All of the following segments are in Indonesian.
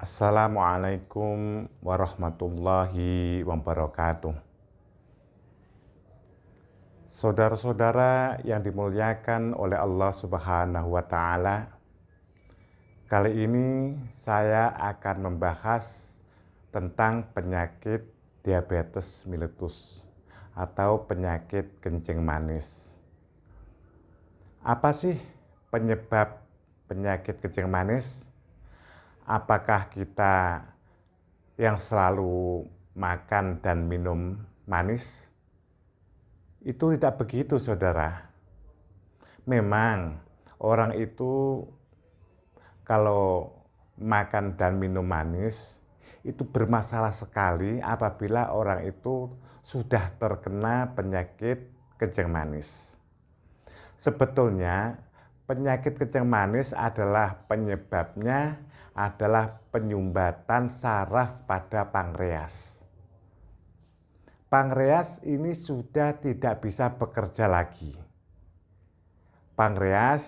Assalamualaikum warahmatullahi wabarakatuh. Saudara-saudara yang dimuliakan oleh Allah Subhanahu wa Ta'ala, kali ini saya akan membahas tentang penyakit diabetes mellitus atau penyakit kencing manis. Apa sih penyebab penyakit kencing manis? Apakah kita yang selalu makan dan minum manis? Itu tidak begitu, saudara. Memang orang itu kalau makan dan minum manis itu bermasalah sekali apabila orang itu sudah terkena penyakit kencing manis. Sebetulnya penyakit kencing manis adalah penyebabnya adalah penyumbatan saraf pada pankreas. Pankreas ini sudah tidak bisa bekerja lagi.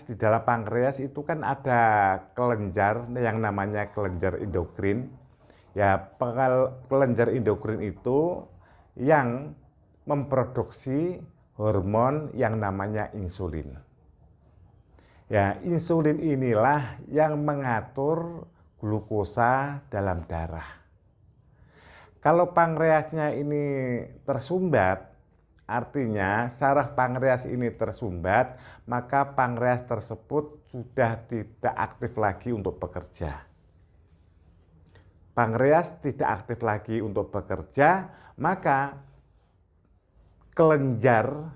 Di dalam pankreas itu kan ada kelenjar yang namanya kelenjar endokrin. Ya, kelenjar endokrin itu yang memproduksi hormon yang namanya insulin. Ya, insulin inilah yang mengatur glukosa dalam darah. Kalau pankreasnya ini tersumbat, artinya saraf pankreas ini tersumbat, maka pankreas tersebut sudah tidak aktif lagi untuk bekerja. Pankreas tidak aktif lagi untuk bekerja, maka kelenjar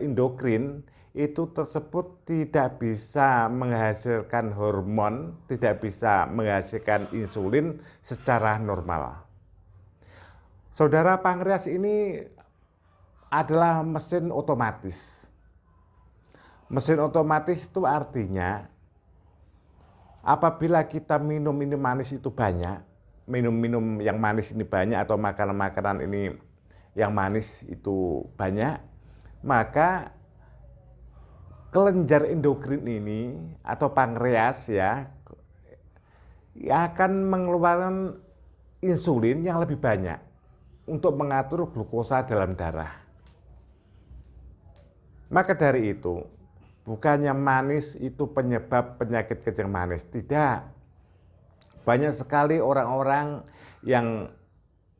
endokrin itu tersebut tidak bisa menghasilkan hormon, tidak bisa menghasilkan insulin secara normal. Saudara, pankreas ini adalah mesin otomatis. Mesin otomatis itu artinya apabila kita minum manis itu banyak, minum yang manis ini banyak atau makanan-makanan ini yang manis itu banyak, maka kelenjar endokrin ini atau pankreas ya akan mengeluarkan insulin yang lebih banyak untuk mengatur glukosa dalam darah. Maka dari itu, bukannya manis itu penyebab penyakit kencing manis, tidak. Banyak sekali orang-orang yang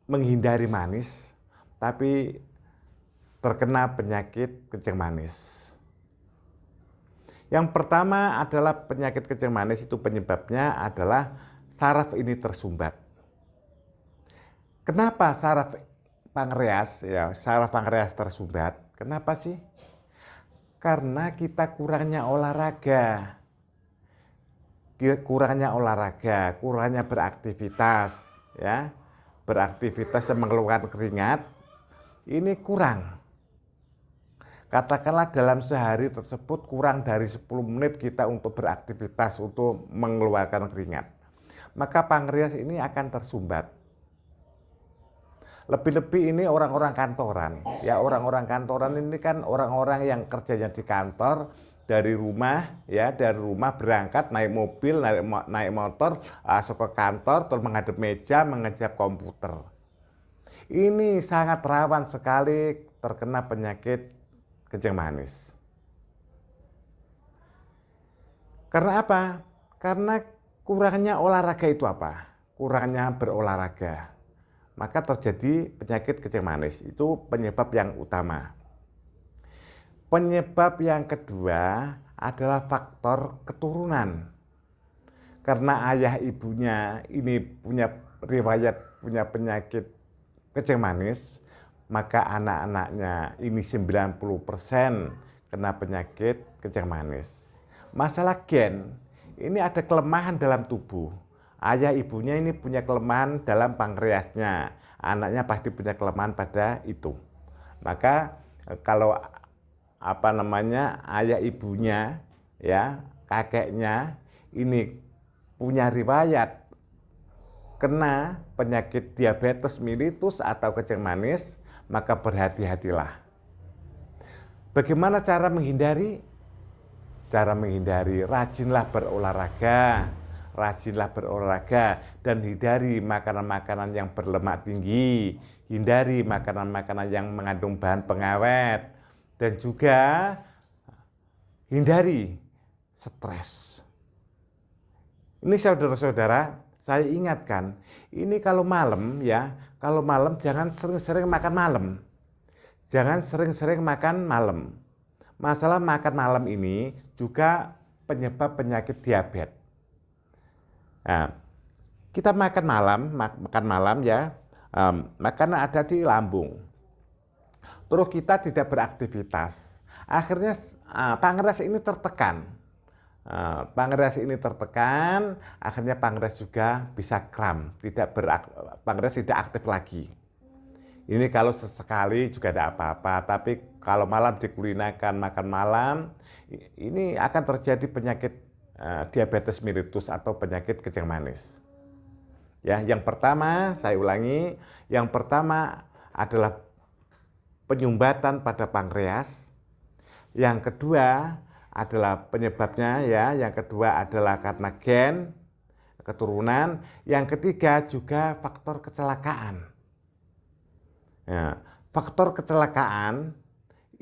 menghindari manis tapi terkena penyakit kencing manis. Yang pertama adalah penyakit kencing manis itu penyebabnya adalah saraf ini tersumbat. Kenapa saraf pankreas tersumbat? Kenapa sih? Karena kita kurangnya olahraga, kurangnya beraktivitas, ya, beraktivitas yang mengeluarkan keringat, ini kurang. Katakanlah dalam sehari tersebut kurang dari 10 menit kita untuk beraktivitas, untuk mengeluarkan keringat. Maka pankreas ini akan tersumbat. Lebih-lebih ini orang-orang kantoran. Ya, orang-orang kantoran ini kan orang-orang yang kerjanya di kantor, dari rumah berangkat naik mobil, naik motor, masuk ke kantor, terus menghadap meja, mengejar komputer. Ini sangat rawan sekali terkena penyakit kencing manis. Karena apa? Karena kurangnya olahraga itu apa? Kurangnya berolahraga. Maka terjadi penyakit kencing manis. Itu penyebab yang utama. Penyebab yang kedua adalah faktor keturunan. Karena ayah ibunya ini punya riwayat punya penyakit kencing manis, maka anak-anaknya ini 90% kena penyakit kencing manis. Masalah gen, ini ada kelemahan dalam tubuh. Ayah ibunya ini punya kelemahan dalam pankreasnya, anaknya pasti punya kelemahan pada itu. Maka kalau ayah ibunya, ya, kakeknya ini punya riwayat kena penyakit diabetes mellitus atau kencing manis, maka berhati-hatilah. Bagaimana cara menghindari? Cara menghindari, rajinlah berolahraga, rajinlah berolahraga dan hindari makanan-makanan yang berlemak tinggi, hindari makanan-makanan yang mengandung bahan pengawet, dan juga hindari stres. Ini saudara-saudara, saya ingatkan, ini kalau malam jangan sering-sering makan malam. Jangan sering-sering makan malam. Masalah makan malam ini juga penyebab penyakit diabetes. Nah, kita makan malam ya, makanan ada di lambung. Terus kita tidak beraktivitas. Akhirnya pankreas ini tertekan. Akhirnya pankreas juga bisa kram, pankreas tidak aktif lagi. Ini kalau sesekali juga tidak apa-apa, tapi kalau malam dikulinakan makan malam, ini akan terjadi penyakit diabetes mellitus atau penyakit kejang manis. Ya, yang pertama saya ulangi, yang pertama adalah penyumbatan pada pankreas. Yang kedua adalah penyebabnya yang kedua adalah karena gen, keturunan. Yang ketiga juga faktor kecelakaan. Ya, faktor kecelakaan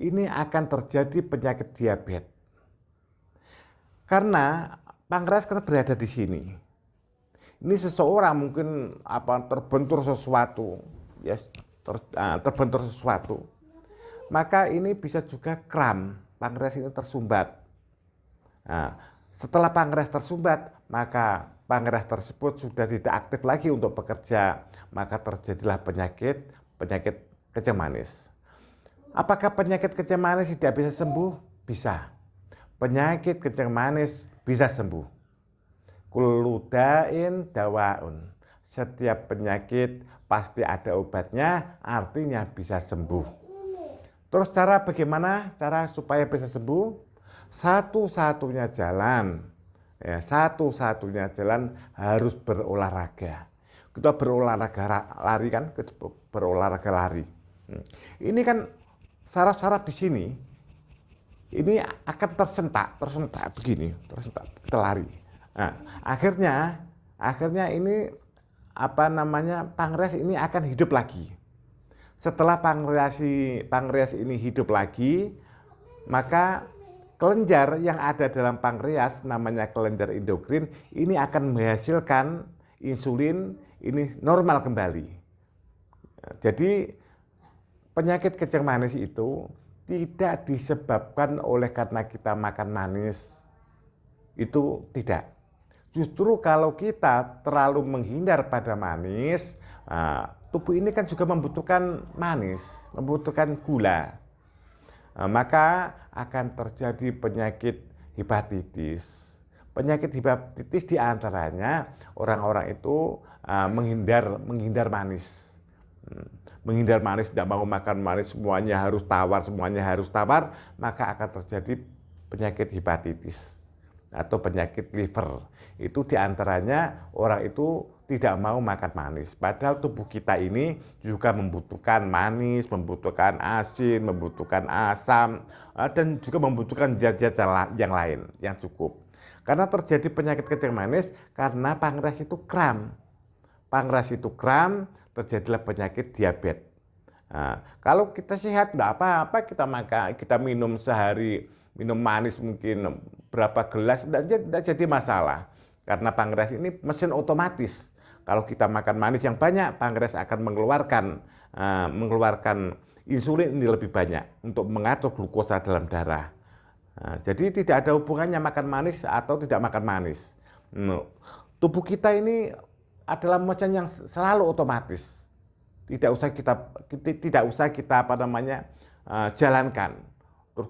ini akan terjadi penyakit diabetes. Karena pankreas berada di sini. Ini seseorang mungkin terbentur sesuatu, terbentur sesuatu. Maka ini bisa juga kram, pankreas ini tersumbat. Nah, setelah pankreas tersumbat, maka pankreas tersebut sudah tidak aktif lagi untuk bekerja, maka terjadilah penyakit kejang manis. Apakah penyakit kejang manis tidak bisa sembuh? Bisa. Penyakit kejang manis bisa sembuh. Kullu da'in dawaun. Setiap penyakit pasti ada obatnya, artinya bisa sembuh. Terus bagaimana cara supaya bisa sembuh? Satu-satunya jalan harus berolahraga. Kita berolahraga lari kan, berolahraga lari. Ini kan saraf-saraf di sini, ini akan tersentak begini, kita lari. Nah, akhirnya ini pankreas ini akan hidup lagi. Setelah pankreas ini hidup lagi, maka kelenjar yang ada dalam pankreas namanya kelenjar endokrin ini akan menghasilkan insulin, ini normal kembali. Jadi penyakit kejang manis itu tidak disebabkan oleh karena kita makan manis, itu tidak. Justru kalau kita terlalu menghindar pada manis, tubuh ini kan juga membutuhkan manis, membutuhkan gula. Maka akan terjadi penyakit hepatitis. Penyakit hepatitis diantaranya orang-orang itu menghindar manis. Menghindar manis, tidak mau makan manis, semuanya harus tawar, maka akan terjadi penyakit hepatitis atau penyakit liver. Itu diantaranya orang itu tidak mau makan manis. Padahal tubuh kita ini juga membutuhkan manis, membutuhkan asin, membutuhkan asam, dan juga membutuhkan zat-zat yang lain yang cukup. Karena terjadi penyakit kejang manis karena pankreas itu kram. Pankreas itu kram, terjadilah penyakit diabetes. Nah, kalau kita sehat enggak apa-apa, kita minum sehari, minum manis mungkin berapa gelas, tidak jadi masalah. Karena pankreas ini mesin otomatis. Kalau kita makan manis yang banyak, pankreas akan mengeluarkan insulin ini lebih banyak untuk mengatur glukosa dalam darah. Jadi tidak ada hubungannya makan manis atau tidak makan manis. Tubuh kita ini adalah mesin yang selalu otomatis. Tidak usah kita jalankan. Terus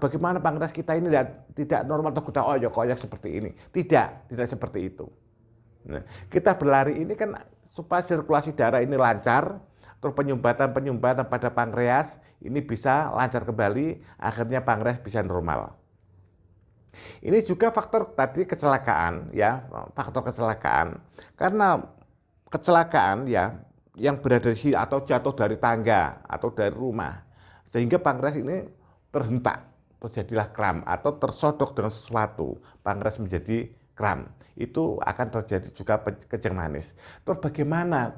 bagaimana pankreas kita ini tidak normal atau kita oyok-oyok seperti ini. Tidak seperti itu. Nah, kita berlari ini kan supaya sirkulasi darah ini lancar, terus penyumbatan pada pankreas ini bisa lancar kembali, akhirnya pankreas bisa normal. Ini juga faktor tadi kecelakaan faktor kecelakaan. Karena kecelakaan yang berada di sini atau jatuh dari tangga atau dari rumah, sehingga pankreas ini terhentak, terjadilah kram atau tersodok dengan sesuatu, pankreas menjadi kram, itu akan terjadi juga kencing manis. Terus bagaimana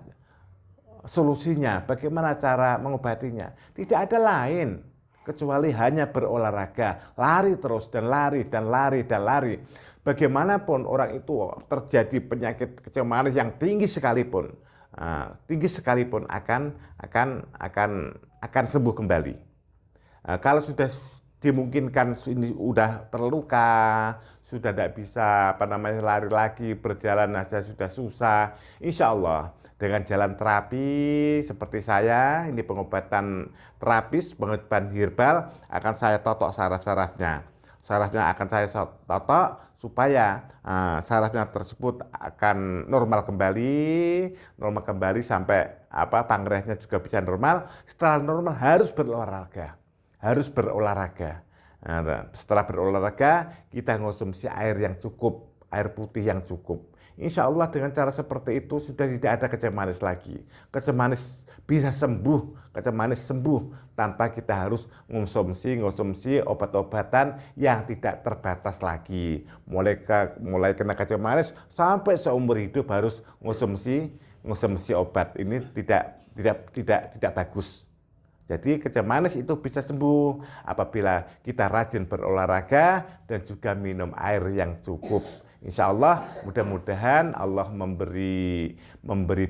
solusinya? Bagaimana cara mengobatinya? Tidak ada lain kecuali hanya berolahraga, lari terus dan lari dan lari dan lari. Bagaimanapun orang itu terjadi penyakit kencing manis yang tinggi sekalipun, akan sembuh kembali. Kalau sudah dimungkinkan ini sudah terluka, sudah tidak bisa lari lagi, berjalan saja sudah susah, insya Allah dengan jalan terapi seperti saya, ini pengobatan terapis, pengobatan herbal, akan saya totok saraf-sarafnya. Sarafnya akan saya totok supaya sarafnya tersebut akan normal kembali sampai pankreasnya juga bisa normal. Setelah normal harus berolahraga. Setelah berolahraga kita konsumsi air yang cukup, air putih yang cukup. Insya Allah dengan cara seperti itu sudah tidak ada kencing manis lagi. Kencing manis bisa sembuh, kencing manis sembuh tanpa kita harus mengonsumsi obat-obatan yang tidak terbatas lagi. Mulai kena kencing manis sampai seumur hidup harus mengonsumsi obat. Ini tidak bagus. Jadi kencing manis itu bisa sembuh apabila kita rajin berolahraga dan juga minum air yang cukup. Insya Allah mudah-mudahan Allah memberi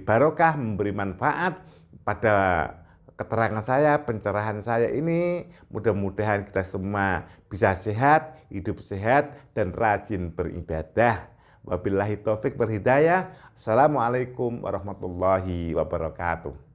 barokah, memberi manfaat pada keterangan saya, pencerahan saya ini. Mudah-mudahan kita semua bisa sehat, hidup sehat, dan rajin beribadah. Wabillahi taufik wal hidayah. Assalamualaikum warahmatullahi wabarakatuh.